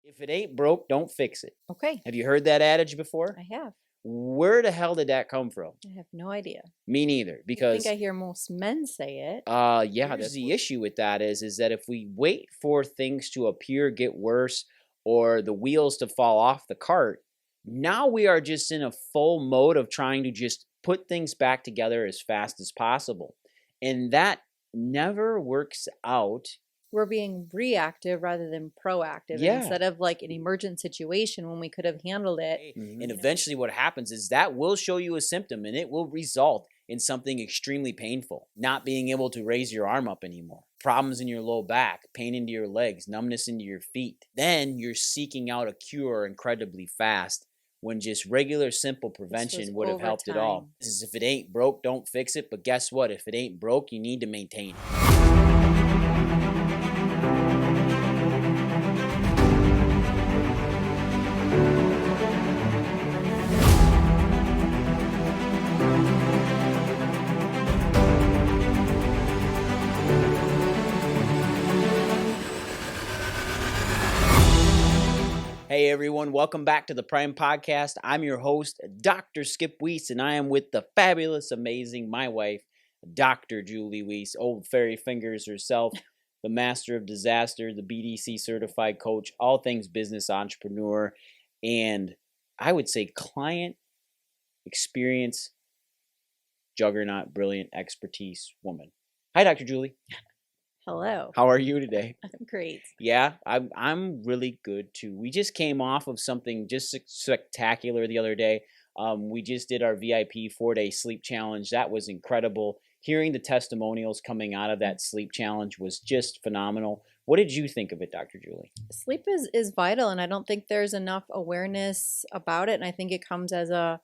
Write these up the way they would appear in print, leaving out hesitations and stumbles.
If it ain't broke, don't fix it. Okay, Have you heard that adage before? I have. Where the hell did that come from? I have no idea. Me neither. I Because think I hear most men say it. yeah, that's the issue with that is that if we wait for things to appear get worse or the wheels to fall off the cart, now we are just in a full mode of trying to just put things back together as fast as possible. And that never works out. We're being reactive rather than proactive. Yeah. Instead of like an emergent situation when we could have handled it. And eventually what happens is that will show you a symptom and it will result in something extremely painful. Not being able to raise your arm up anymore. Problems in your low back, pain into your legs, numbness into your feet. Then you're seeking out a cure incredibly fast when just regular simple prevention would have helped it all. This is if it ain't broke, don't fix it. But guess what? If it ain't broke, you need to maintain it. Hey everyone, welcome back to the Prime Podcast. I'm your host, Dr. Skip Wyss, and I am with the fabulous, amazing, my wife, Dr. Julie Wyss, old fairy fingers herself, the master of disaster, the BDC certified coach, all things business entrepreneur, and I would say client experience, juggernaut, brilliant expertise woman. Hi, Dr. Julie. Hello. How are you today? I'm great. Yeah, I'm really good too. We just came off of something just spectacular the other day. We just did our VIP 4-day sleep challenge. That was incredible. Hearing the testimonials coming out of that sleep challenge was just phenomenal. What did you think of it, Dr. Julie? Sleep is vital, and I don't think there's enough awareness about it. And I think it comes as a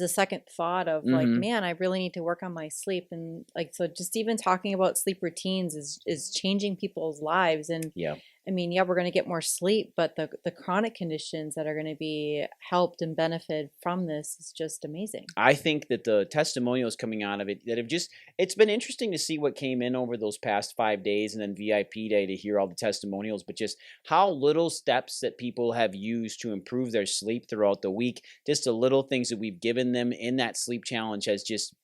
second thought of like, man, I really need to work on my sleep. And like, so just even talking about sleep routines is changing people's lives. And Yeah. I mean, yeah, we're going to get more sleep, but the chronic conditions that are going to be helped and benefit from this is just amazing. I think that the testimonials coming out of it that have just, it's been interesting to see what came in over those past 5 days and then VIP day to hear all the testimonials, but just how little steps that people have used to improve their sleep throughout the week. Just the little things that we've given them in that sleep challenge has just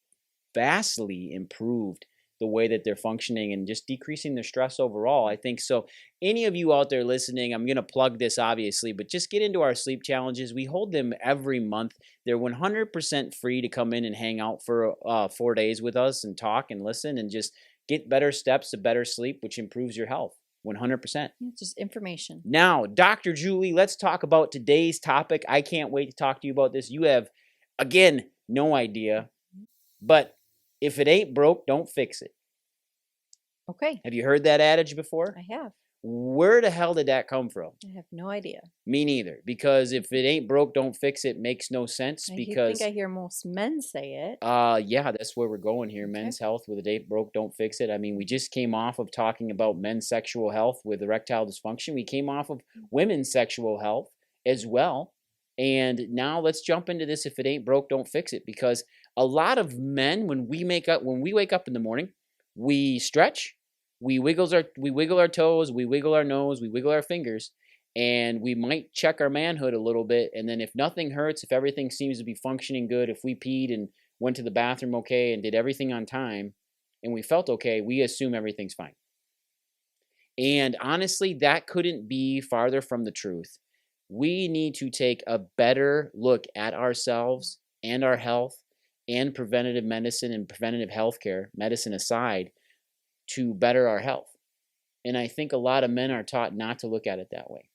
vastly improved the way that they're functioning and just decreasing their stress overall. I think so. Any of you out there listening, I'm going to plug this obviously, but just get into our sleep challenges. We hold them every month. They're 100% free to come in and hang out for 4 days with us and talk and listen and just get better steps to better sleep, which improves your health. 100%. It's just information. Now, Dr. Julie, let's talk about today's topic. I can't wait to talk to you about this. You have, again, no idea, but if it ain't broke, don't fix it. Okay. Have you heard that adage before? I have. Where the hell did that come from? I have no idea. Me neither. Because if it ain't broke, don't fix it makes no sense. I Because think I hear most men say it. yeah, that's where we're going here. Okay. Men's health with it ain't broke, don't fix it. I mean, we just came off of talking about men's sexual health with erectile dysfunction. We came off of women's sexual health as well. And now let's jump into this. If it ain't broke, don't fix it. Because a lot of men, when we wake up in the morning, we stretch, we wiggle our toes, we wiggle our nose, we wiggle our fingers, and we might check our manhood a little bit. And then if nothing hurts, if everything seems to be functioning good, if we peed and went to the bathroom okay and did everything on time and we felt okay, we assume everything's fine. And honestly, that couldn't be farther from the truth. We need to take a better look at ourselves and our health and preventative medicine and preventative healthcare, medicine aside, to better our health. And I think a lot of men are taught not to look at it that way.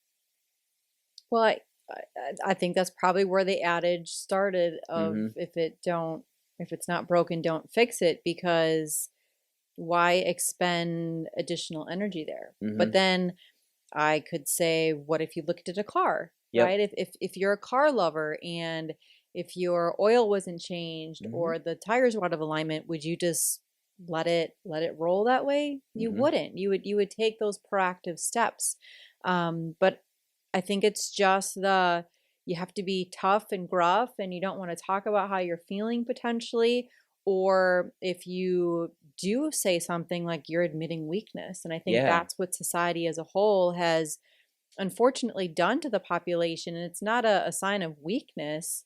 Well, I think that's probably where the adage started of if it's not broken, don't fix it, because why expend additional energy there? But then I could say, what if you looked at a car, right? If you're a car lover and if your oil wasn't changed or the tires were out of alignment, would you just let it roll that way? You wouldn't. You would take those proactive steps. But I think it's just you have to be tough and gruff, and you don't want to talk about how you're feeling potentially, or if you do say something, like you're admitting weakness. And I think that's what society as a whole has unfortunately done to the population. And it's not a sign of weakness.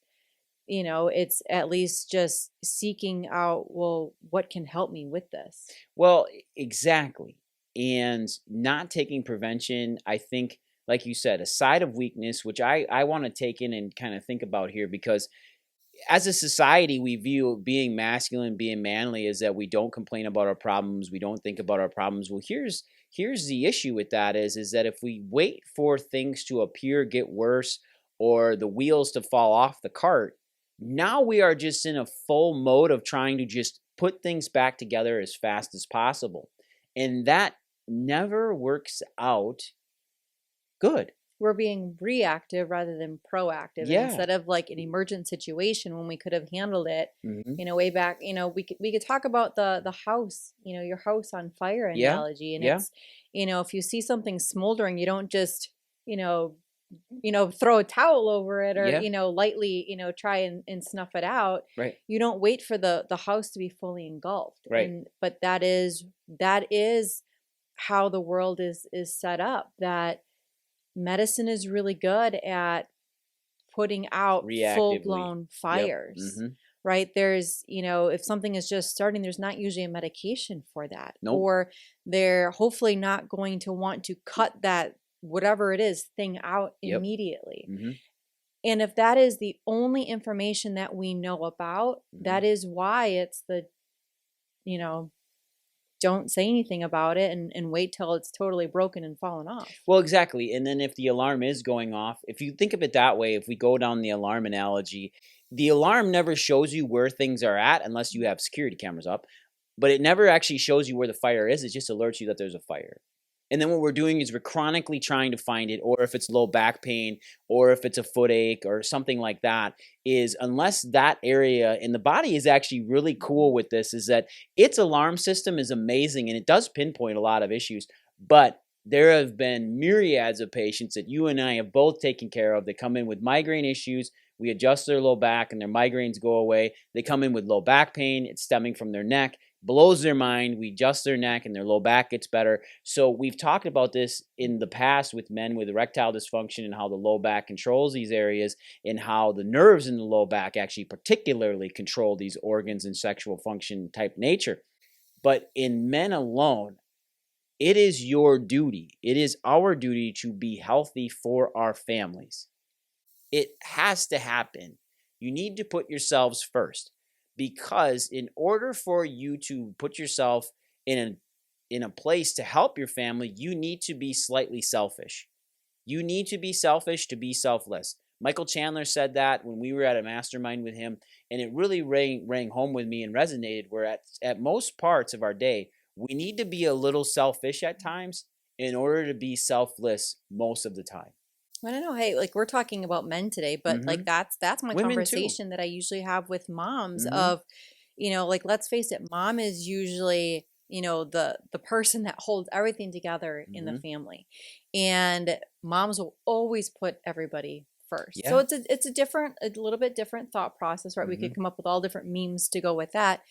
It's at least just seeking out, well, what can help me with this? Well, exactly. And not taking prevention, I think, like you said, a side of weakness, which I want to take in and kind of think about here, because as a society, we view being masculine, being manly, is that we don't complain about our problems, we don't think about our problems. Well, here's the issue with that is that if we wait for things to appear, get worse, or the wheels to fall off the cart, now we are just in a full mode of trying to just put things back together as fast as possible. And that never works out good. We're being reactive rather than proactive. And Yeah. instead of like an emergent situation when we could have handled it, Mhm. way back, we could talk about the house, your house on fire analogy. And it's, if you see something smoldering, you don't just, throw a towel over it or, Yeah. lightly, try and snuff it out. Right. You don't wait for the house to be fully engulfed. Right. But that is how the world is set up, that medicine is really good at putting out Reactively. full-blown fires. Mhm. Right? There's, if something is just starting, there's not usually a medication for that. Nope. Or they're hopefully not going to want to cut that, whatever it is, thing out immediately. Mhm. And if that is the only information that we know about, that is why it's the, don't say anything about it and wait till it's totally broken and fallen off. Well, exactly. And then if the alarm is going off, if you think of it that way, if we go down the alarm analogy, the alarm never shows you where things are at unless you have security cameras up, but it never actually shows you where the fire is. It just alerts you that there's a fire. And then what we're doing is we're chronically trying to find it, or if it's low back pain, or if it's a foot ache or something like that, is unless that area, and the body is actually really cool with this, is that its alarm system is amazing and it does pinpoint a lot of issues. But there have been myriads of patients that you and I have both taken care of that come in with migraine issues. We adjust their low back and their migraines go away. They come in with low back pain. It's stemming from their neck. Blows their mind. We adjust their neck and their low back gets better. So we've talked about this in the past with men with erectile dysfunction and how the low back controls these areas and how the nerves in the low back actually particularly control these organs and sexual function type nature. But in men alone, it is your duty. It is our duty to be healthy for our families. It has to happen. You need to put yourselves first, because in order for you to put yourself in a place to help your family, you need to be slightly selfish. You need to be selfish to be selfless. Michael Chandler said that when we were at a mastermind with him, and it really rang home with me and resonated, where at most parts of our day, we need to be a little selfish at times in order to be selfless most of the time. I don't know. Hey, like we're talking about men today, but like that's my Women too. conversation that I usually have with moms Mhm. of, like let's face it, mom is usually, the person that holds everything together in the family. And moms will always put everybody first. So Yeah. it's a little bit different thought process, right? We could come up with all different memes to go with that.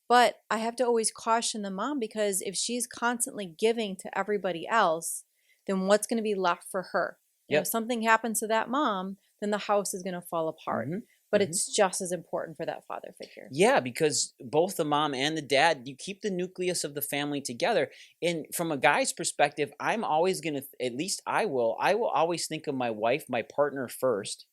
But I have to always caution the mom, because if she's constantly giving to everybody else, then what's going to be left for her? If something happens to that mom, then the house is going to fall apart. But it's just as important for that father figure. Yeah, because both the mom and the dad, you keep the nucleus of the family together. And from a guy's perspective, I'm always going to, at least I will always think of my wife, my partner first,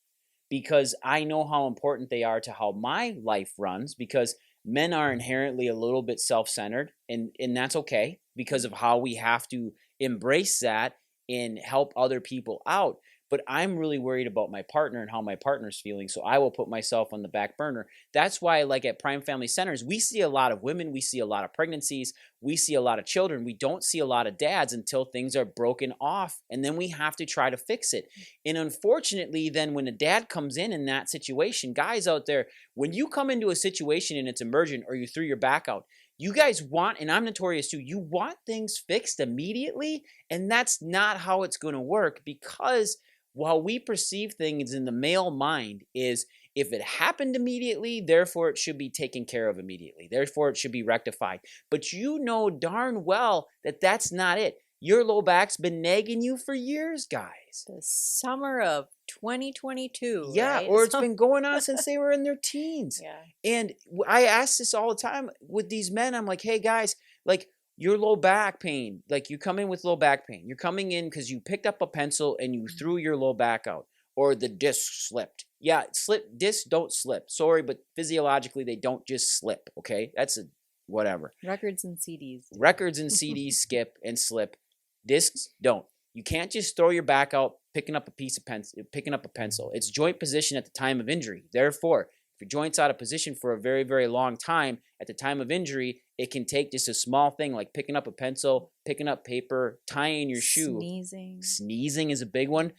because I know how important they are to how my life runs, because men are inherently a little bit self-centered, and that's okay because of how we have to embrace that and help other people out. But I'm really worried about my partner and how my partner's feeling, so I will put myself on the back burner. That's why, like at Prime Family Centers, we see a lot of women, we see a lot of pregnancies, we see a lot of children. We don't see a lot of dads until things are broken off, and then we have to try to fix it. And unfortunately, then when a dad comes in that situation, guys out there, when you come into a situation and it's emergent or you threw your back out, you guys want, and I'm notorious too, you want things fixed immediately, and that's not how it's going to work, because while we perceive things in the male mind is, if it happened immediately, therefore it should be taken care of immediately. Therefore it should be rectified. But you know darn well that that's not it. Your low back's been nagging you for years, guys. The summer of 2022, Yeah, right? or it's been going on since they were in their teens. Yeah. And I ask this all the time with these men. I'm like, hey, guys, like your low back pain, like you come in with low back pain. You're coming in because you picked up a pencil and you threw your low back out, or the disc slipped. Yeah, discs don't slip. Sorry, but physiologically, they don't just slip, okay? That's a whatever. Records and CDs. Records and CDs skip and slip. Discs don't. You can't just throw your back out picking up a pencil. It's joint position at the time of injury. Therefore, if your joint's out of position for a very, very long time, at the time of injury, it can take just a small thing like picking up a pencil, picking up paper, tying your shoe. Sneezing is a big one.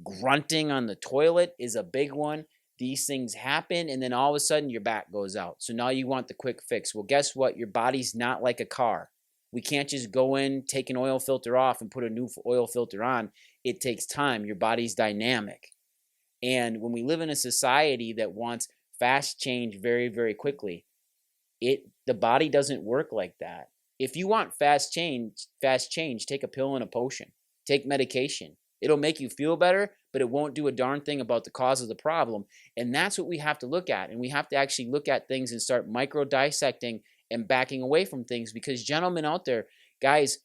Grunting on the toilet is a big one. These things happen, and then all of a sudden your back goes out. So now you want the quick fix. Well, guess what? Your body's not like a car. We can't just go in, take an oil filter off, and put a new oil filter on. It takes time. Your body's dynamic. And when we live in a society that wants fast change very, very quickly, the body doesn't work like that. If you want fast change, take a pill and a potion. Take medication. It'll make you feel better, but it won't do a darn thing about the cause of the problem. And that's what we have to look at. And we have to actually look at things and start micro-dissecting and backing away from things, because gentlemen out there, guys,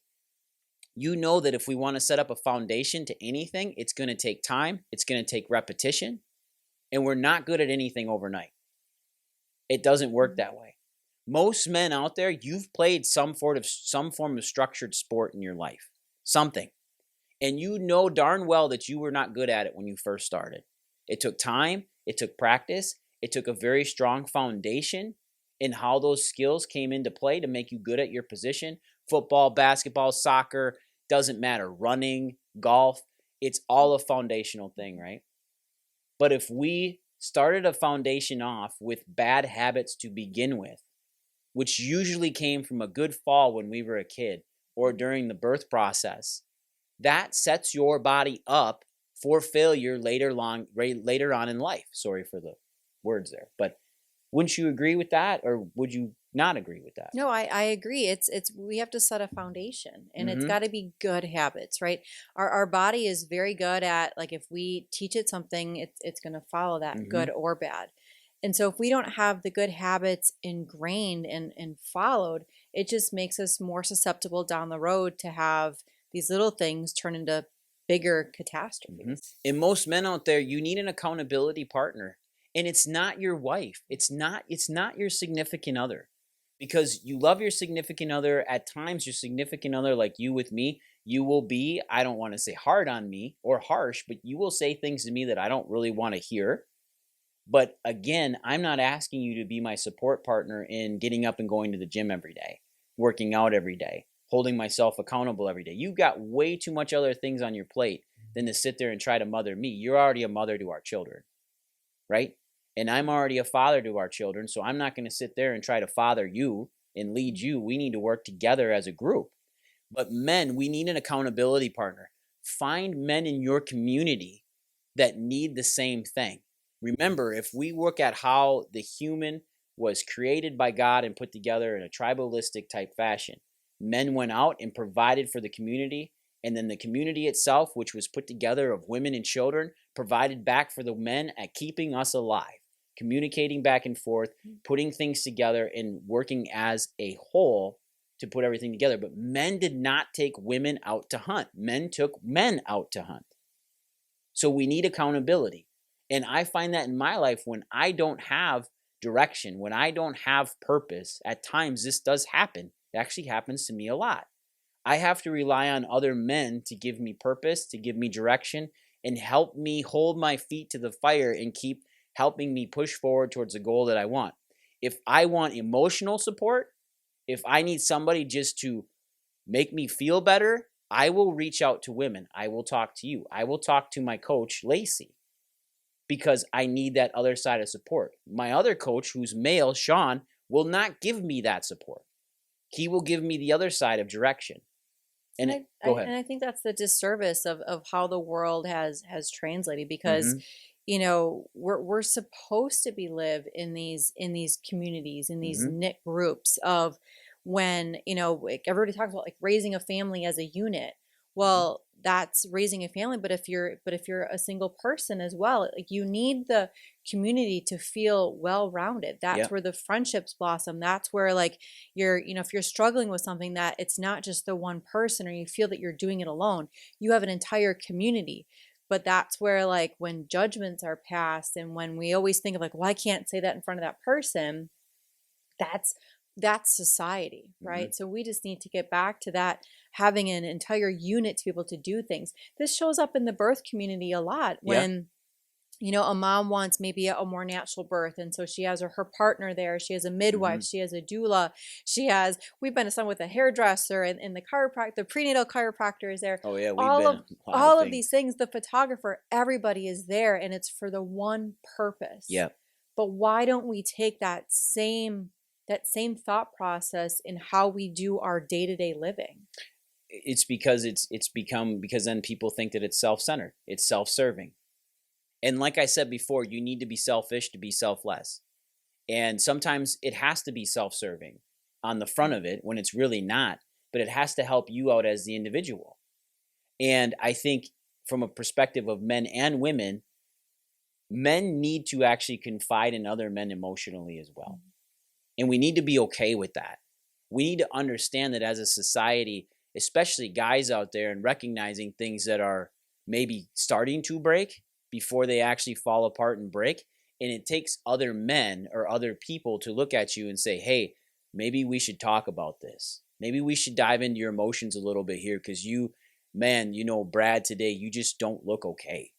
you know that if we want to set up a foundation to anything, it's going to take time. It's going to take repetition. And we're not good at anything overnight. It doesn't work that way. Most men out there, you've played some form of structured sport in your life. Something. And you know darn well that you were not good at it when you first started. It took time. It took practice. It took a very strong foundation in how those skills came into play to make you good at your position. Football, basketball, soccer, doesn't matter. Running, golf, it's all a foundational thing, right? But if we started a foundation off with bad habits to begin with, which usually came from a good fall when we were a kid or during the birth process, that sets your body up for failure later on in life. Sorry for the words there, but wouldn't you agree with that, or would you not agree with that? No, I agree. It's we have to set a foundation, and it's got to be good habits, right? Our body is very good at, like, if we teach it something, it's going to follow that, good or bad. And so if we don't have the good habits ingrained and followed, it just makes us more susceptible down the road to have these little things turn into bigger catastrophes. And most men out there, you need an accountability partner. And it's not your wife. It's not your significant other. Because you love your significant other. At times, your significant other, like you with me, you will be, I don't want to say hard on me or harsh, but you will say things to me that I don't really want to hear. But again, I'm not asking you to be my support partner in getting up and going to the gym every day, working out every day, holding myself accountable every day. You've got way too much other things on your plate than to sit there and try to mother me. You're already a mother to our children, right? And I'm already a father to our children, so I'm not going to sit there and try to father you and lead you. We need to work together as a group. But men, we need an accountability partner. Find men in your community that need the same thing. Remember, if we look at how the human was created by God and put together in a tribalistic type fashion, men went out and provided for the community, and then the community itself, which was put together of women and children, provided back for the men at keeping us alive, communicating back and forth, putting things together, and working as a whole to put everything together. But men did not take women out to hunt. Men took men out to hunt. So we need accountability. And I find that in my life, when I don't have direction, when I don't have purpose, at times this does happen. It actually happens to me a lot. I have to rely on other men to give me purpose, to give me direction, and help me hold my feet to the fire and keep helping me push forward towards the goal that I want. If I want emotional support, if I need somebody just to make me feel better, I will reach out to women. I will talk to you. I will talk to my coach, Lacey, because I need that other side of support. My other coach, who's male, Sean, will not give me that support. He will give me the other side of direction. And go ahead. And I think that's the disservice of how the world has translated, because you know, we're supposed to be live in these communities, in these knit groups of, when, you know, like everybody talks about like raising a family as a unit. Well, that's raising a family. But if you're a single person as well, like you need the community to feel well-rounded. That's Yep. where the friendships blossom. That's where like you're, if you're struggling with something, that it's not just the one person or you feel that you're doing it alone. You have an entire community. But that's where like when judgments are passed and when we always think of like, well, I can't say that in front of that person, that's society, right? So we just need to get back to that, having an entire unit to be able to do things. This shows up in the birth community a lot when a mom wants maybe a more natural birth, and so she has her partner there. She has a midwife, she has a doula, we've been to some with a hairdresser and the chiropractor, the prenatal chiropractor is there. Oh yeah, we've all been of a lot all of of these things, the photographer, everybody is there, and it's for the one purpose. Yep. But why don't we take that same thought process in how we do our day-to-day living? It's because because then people think that it's self-centered, it's self-serving. And like I said before, you need to be selfish to be selfless. And sometimes it has to be self-serving on the front of it when it's really not, but it has to help you out as the individual. And I think from a perspective of men and women, men need to actually confide in other men emotionally as well. And we need to be okay with that. We need to understand that as a society, especially guys out there, and recognizing things that are maybe starting to break before they actually fall apart and break. And it takes other men or other people to look at you and say, hey, maybe we should talk about this. Maybe we should dive into your emotions a little bit here because Brad, today, you just don't look okay.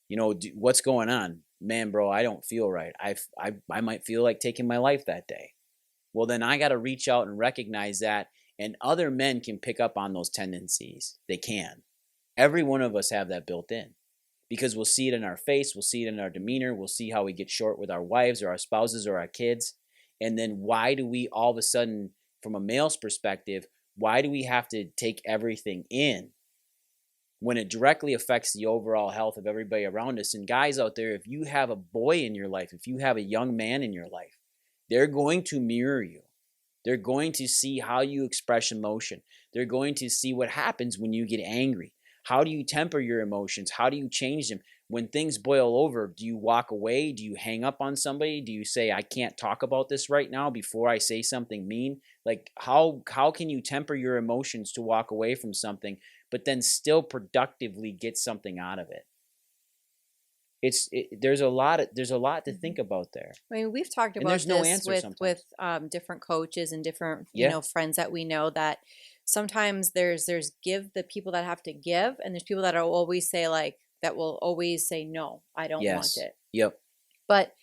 What's going on? Man, bro, I don't feel right. I might feel like taking my life that day. Well, then I got to reach out and recognize that. And other men can pick up on those tendencies. They can. Every one of us have that built in because we'll see it in our face. We'll see it in our demeanor. We'll see how we get short with our wives or our spouses or our kids. And then why do we all of a sudden, from a male's perspective, why do we have to take everything in when it directly affects the overall health of everybody around us? And guys out there, if you have a boy in your life, if you have a young man in your life, they're going to mirror you. They're going to see how you express emotion. They're going to see what happens when you get angry. How do you temper your emotions? How do you change them? When things boil over, do you walk away? Do you hang up on somebody? Do you say, I can't talk about this right now before I say something mean? Like, how can you temper your emotions to walk away from something, but then still productively get something out of it? There's a lot to think about there. I mean, we've talked about this with different coaches and different friends that we know, that sometimes there's give the people that have to give, and there's people that will always say no, I don't want it. Yep. But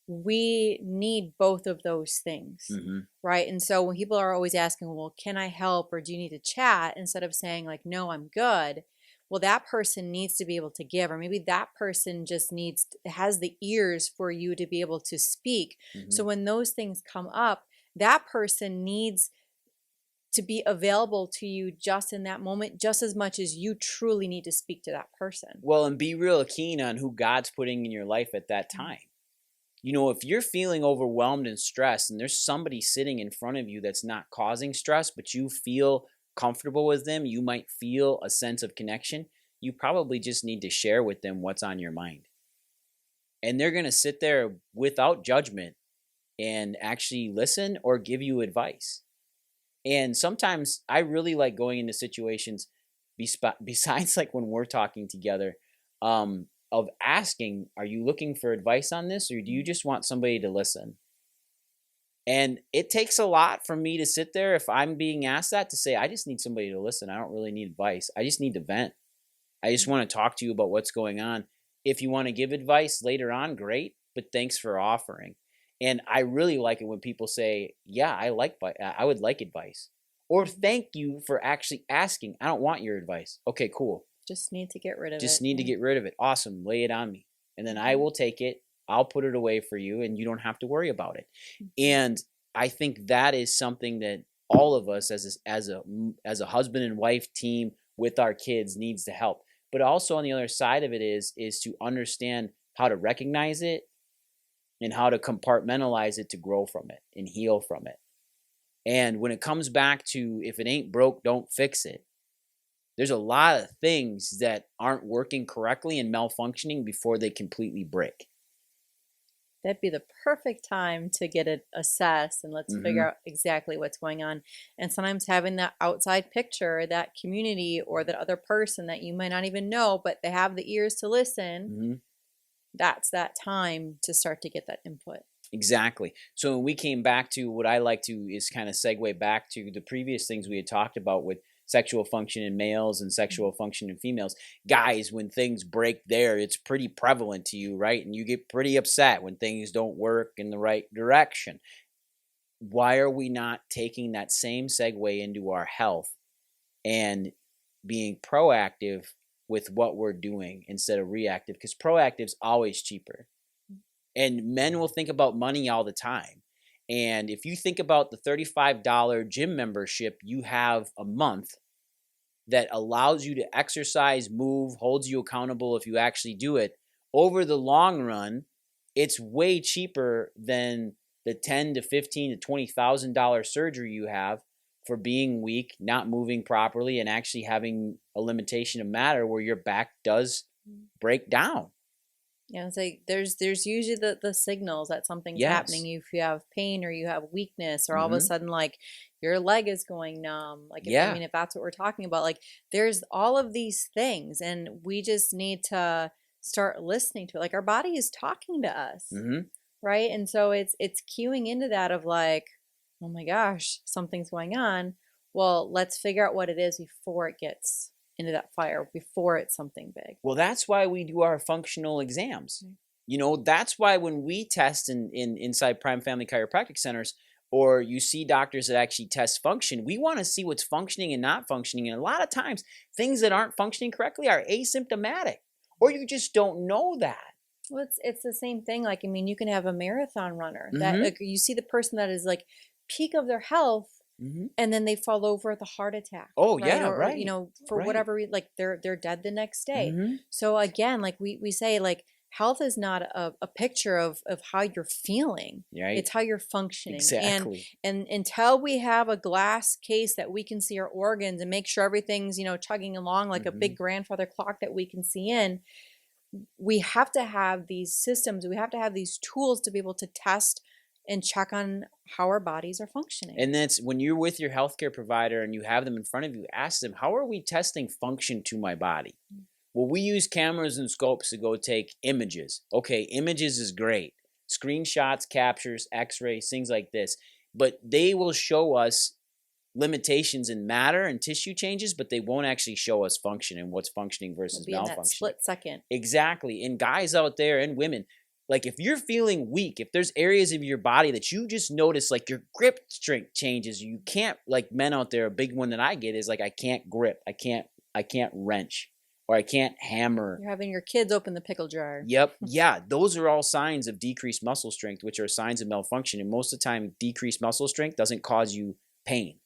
we need both of those things, right? And so when people are always asking, well, can I help, or do you need to chat, instead of saying like, no, I'm good. Well, that person needs to be able to give, or maybe that person just has the ears for you to be able to speak. So when those things come up, that person needs to be available to you just in that moment, just as much as you truly need to speak to that person. Well, and be real keen on who God's putting in your life at that time. If you're feeling overwhelmed and stressed, and there's somebody sitting in front of you that's not causing stress, but you feel comfortable with them, you might feel a sense of connection, you probably just need to share with them what's on your mind. And they're going to sit there without judgment and actually listen or give you advice. And sometimes I really like going into situations besides like when we're talking together, of asking, are you looking for advice on this, or do you just want somebody to listen? And it takes a lot for me to sit there, if I'm being asked that, to say, I just need somebody to listen. I don't really need advice. I just need to vent. I just want to talk to you about what's going on. If you want to give advice later on, great, but thanks for offering. And I really like it when people say, yeah, I would like advice. Or thank you for actually asking. I don't want your advice. Okay, cool. Just need to get rid of it. Just need to get rid of it. Awesome. Lay it on me. And then I will take it. I'll put it away for you, and you don't have to worry about it. And I think that is something that all of us as a husband and wife team with our kids needs to help. But also on the other side of it is to understand how to recognize it and how to compartmentalize it to grow from it and heal from it. And when it comes back to, if it ain't broke, don't fix it. There's a lot of things that aren't working correctly and malfunctioning before they completely break. That'd be the perfect time to get it assessed and let's figure out exactly what's going on. And sometimes having that outside picture, that community or that other person that you might not even know, but they have the ears to listen, that's that time to start to get that input. Exactly. So when we came back to what I like to is kind of segue back to the previous things we had talked about with sexual function in males and sexual function in females. Guys, when things break there, it's pretty prevalent to you, right? And you get pretty upset when things don't work in the right direction. Why are we not taking that same segue into our health and being proactive with what we're doing instead of reactive? Because proactive's always cheaper. And men will think about money all the time. And if you think about the $35 gym membership you have a month that allows you to exercise, move, holds you accountable if you actually do it, over the long run, it's way cheaper than the $10,000 to $15,000 to $20,000 surgery you have for being weak, not moving properly, and actually having a limitation of matter where your back does break down. Yeah, it's like there's usually the signals that something's happening. If you have pain or you have weakness or all of a sudden like your leg is going numb. Like if that's what we're talking about, like there's all of these things and we just need to start listening to it. Like our body is talking to us. Right? And so it's cueing into that of like, oh my gosh, something's going on. Well, let's figure out what it is before it gets into that fire, before it's something big. Well, that's why we do our functional exams. You know, that's why when we test inside Prime Family Chiropractic Centers, or you see doctors that actually test function, we want to see what's functioning and not functioning. And a lot of times, things that aren't functioning correctly are asymptomatic, or you just don't know that. Well, it's the same thing. Like, I mean, you can have a marathon runner that like, you see the person that is like peak of their health, and then they fall over with a heart attack. Oh, right? yeah, or, right. Or, you know, for whatever reason, like they're dead the next day. So again, like we say, like health is not a picture of how you're feeling. Right. It's how you're functioning. Exactly. And until we have a glass case that we can see our organs and make sure everything's, you know, chugging along like a big grandfather clock that we can see in, we have to have these systems. We have to have these tools to be able to test and check on how our bodies are functioning. And that's when you're with your healthcare provider and you have them in front of you, ask them, how are we testing function to my body? Well, we use cameras and scopes to go take images. Okay, images is great. Screenshots, captures, x-rays, things like this. But they will show us limitations in matter and tissue changes, but they won't actually show us function and what's functioning versus malfunctioning. In that split second. Exactly. And guys out there and women, like if you're feeling weak, if there's areas of your body that you just notice, like your grip strength changes, you can't, like men out there, a big one that I get is like, I can't grip, I can't wrench, or I can't hammer. You're having your kids open the pickle jar. Yep. Yeah. Those are all signs of decreased muscle strength, which are signs of malfunction. And most of the time, decreased muscle strength doesn't cause you pain.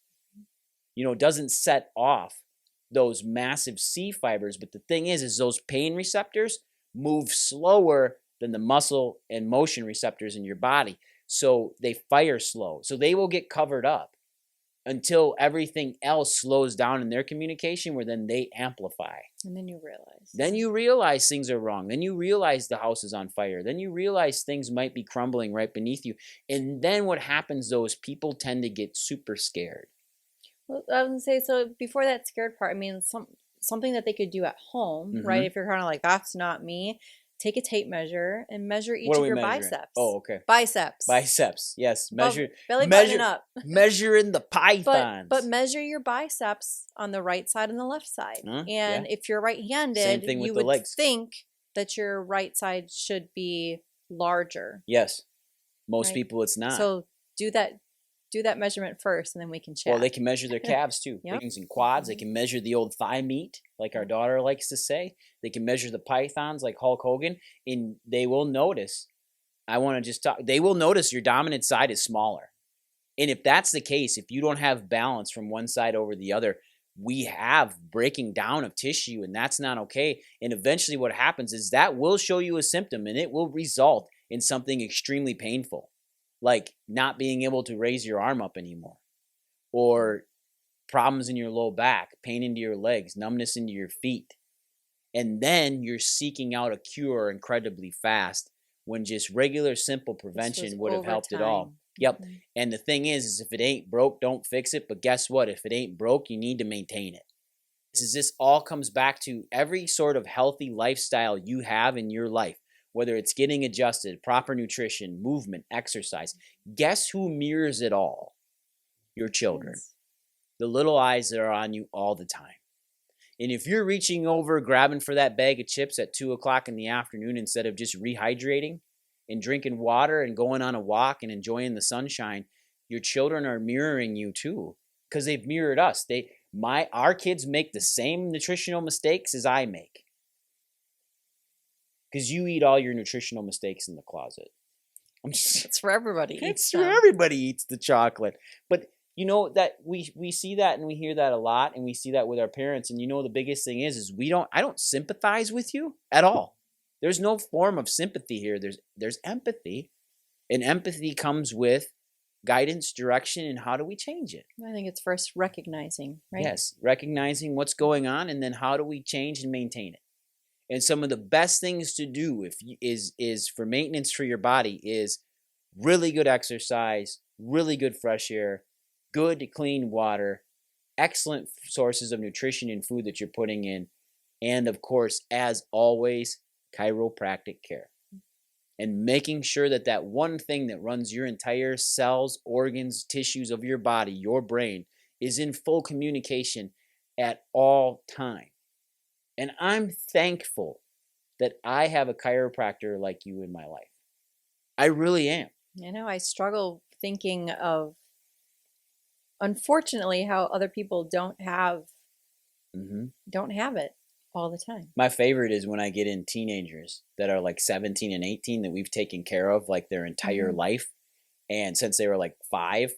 You know, it doesn't set off those massive C fibers. But the thing is those pain receptors move slower than the muscle and motion receptors in your body. So they fire slow. So they will get covered up until everything else slows down in their communication, where then they amplify. And then you realize. Then you realize things are wrong. Then you realize the house is on fire. Then you realize things might be crumbling right beneath you. And then what happens, though, is people tend to get super scared. Well, I was going to say, so before that scared part, I mean, something that they could do at home, right? If you're kind of like, that's not me. Take a tape measure and measure each of your biceps. Oh, okay. Biceps, yes. Measure. Belly button up. Measuring the pythons. But measure your biceps on the right side and the left side. And if you're right-handed, you would think that your right side should be larger. Yes. Most people, it's not. So do that measurement first, and then we can chat. Well, they can measure their calves too. Things and quads. They can measure the old thigh meat, like our daughter likes to say. They can measure the pythons, like Hulk Hogan, and they will notice. They will notice your dominant side is smaller. And if that's the case, if you don't have balance from one side over the other, we have breaking down of tissue, and that's not okay. And eventually what happens is that will show you a symptom, and it will result in something extremely painful, like not being able to raise your arm up anymore, or problems in your low back, pain into your legs, numbness into your feet. And then you're seeking out a cure incredibly fast when just regular, simple prevention would have helped it all. Yep. Mm-hmm. And the thing is if it ain't broke, don't fix it. But guess what? If it ain't broke, you need to maintain it. This all comes back to every sort of healthy lifestyle you have in your life, whether it's getting adjusted, proper nutrition, movement, exercise. Guess who mirrors it all? Your children. Yes. The little eyes that are on you all the time. And if you're reaching over, grabbing for that bag of chips at 2 o'clock in the afternoon instead of just rehydrating and drinking water and going on a walk and enjoying the sunshine, your children are mirroring you too, because they've mirrored us. Our kids make the same nutritional mistakes as I make, because you eat all your nutritional mistakes in the closet. It's for everybody. It's for everybody eats the chocolate, but. You know that we see that and we hear that a lot, and we see that with our parents. And you know the biggest thing is I don't sympathize with you at all. There's no form of sympathy here. There's empathy, and empathy comes with guidance, direction, and how do we change it? I think it's first recognizing, right? Yes, recognizing what's going on, and then how do we change and maintain it? And some of the best things to do is for maintenance for your body is really good exercise, really good fresh air, good clean water, excellent sources of nutrition and food that you're putting in, and of course, as always, chiropractic care. And making sure that one thing that runs your entire cells, organs, tissues of your body, your brain, is in full communication at all time. And I'm thankful that I have a chiropractor like you in my life. I really am. You know, I struggle thinking of, unfortunately, how other people don't have it all the time. My favorite is when I get in teenagers that are like 17 and 18 that we've taken care of like their entire life, and since they were like 5,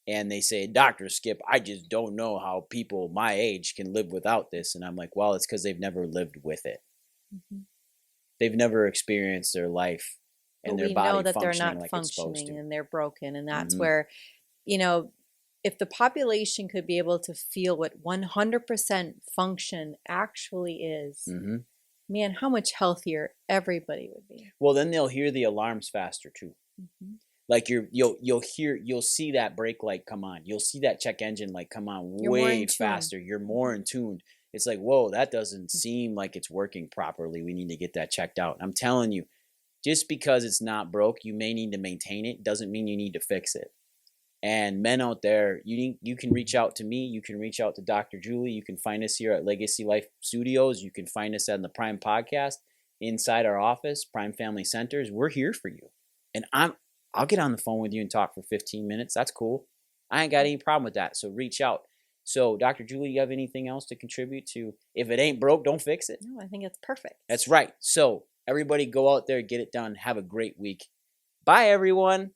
and they say, Dr. Skip, I just don't know how people my age can live without this. And I'm like, well, it's because they've never lived with it. They've never experienced their life and their body know that functioning they're not like functioning it's supposed to. And they're broken. And that's where, you know, if the population could be able to feel what 100% function actually is, man, how much healthier everybody would be. Well, then they'll hear the alarms faster too. Like you'll see that brake light come on. You'll see that check engine light come on way faster. You're more in tune. It's like, whoa, that doesn't seem like it's working properly. We need to get that checked out. I'm telling you, just because it's not broke, you may need to maintain it. Doesn't mean you need to fix it. And men out there, you can reach out to me. You can reach out to Dr. Julie. You can find us here at Legacy Life Studios. You can find us on the Prime Podcast, inside our office, Prime Family Centers. We're here for you. And I'll get on the phone with you and talk for 15 minutes. That's cool. I ain't got any problem with that. So reach out. So, Dr. Julie, you have anything else to contribute to? If it ain't broke, don't fix it. No, I think it's perfect. That's right. So, everybody go out there, get it done. Have a great week. Bye, everyone.